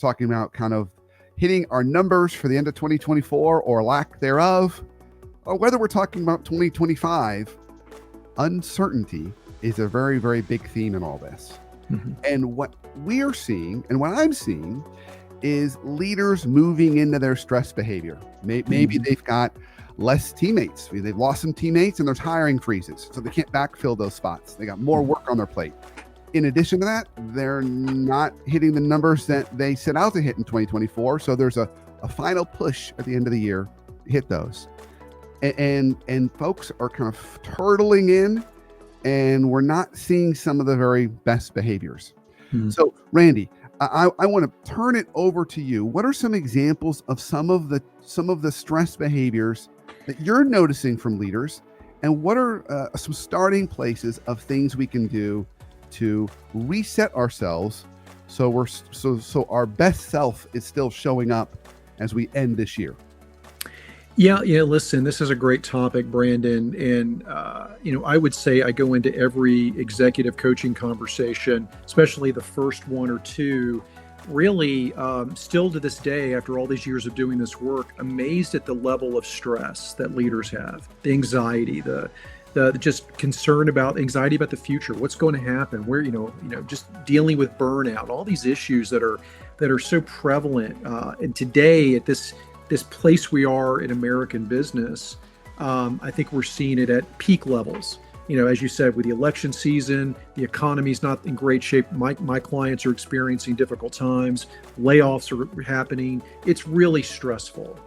talking about kind of hitting our numbers for the end of 2024 or lack thereof, or whether we're talking about 2025, uncertainty is a very, very big theme in all this. Mm-hmm. And what we are seeing, and what I'm seeing, is leaders moving into their stress behavior. Maybe they've got less teammates. They've lost some teammates and there's hiring freezes, so they can't backfill those spots. They got more work on their plate. In addition to that, they're not hitting the numbers that they set out to hit in 2024. So there's a final push at the end of the year to hit those. And folks are kind of turtling in, and we're not seeing some of the very best behaviors. So Randy, I want to turn it over to you. What are some examples of some of the stress behaviors that you're noticing from leaders, and what are some starting places of things we can do to reset ourselves so our best self is still showing up as we end this year? Yeah. Listen, this is a great topic, Brandon. And, I would say I go into every executive coaching conversation, especially the first one or two, really still to this day, after all these years of doing this work, amazed at the level of stress that leaders have, the anxiety, the just concern about anxiety about the future, what's going to happen, where, just dealing with burnout, all these issues that are so prevalent. And today at this place we are in American business, I think we're seeing it at peak levels. As you said, with the election season, the economy's not in great shape. My clients are experiencing difficult times. Layoffs are happening. It's really stressful.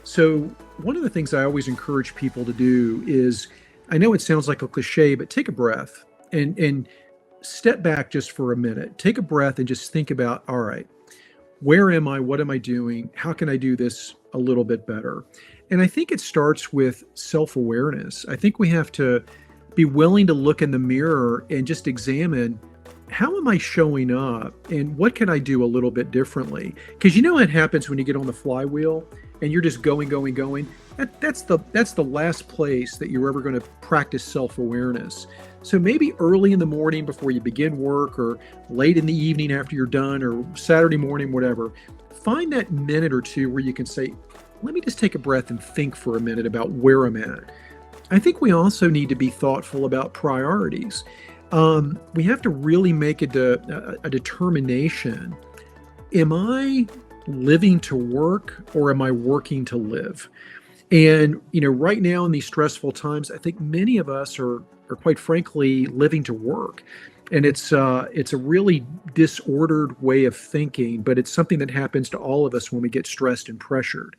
So one of the things I always encourage people to do is, I know it sounds like a cliche, but take a breath and step back just for a minute. Take a breath and just think about, all right, where am I? What am I doing? How can I do this a little bit better? And I think it starts with self-awareness. I think we have to be willing to look in the mirror and just examine, how am I showing up and what can I do a little bit differently? Because what happens when you get on the flywheel and you're just going. That's the last place that you're ever going to practice self-awareness. So maybe early in the morning before you begin work, or late in the evening after you're done, or Saturday morning, whatever, find that minute or two where you can say, let me just take a breath and think for a minute about where I'm at. I think we also need to be thoughtful about priorities. We have to really make a determination. Am I living to work, or am I working to live? And, right now in these stressful times, I think many of us are quite frankly living to work. And it's a really disordered way of thinking, but it's something that happens to all of us when we get stressed and pressured.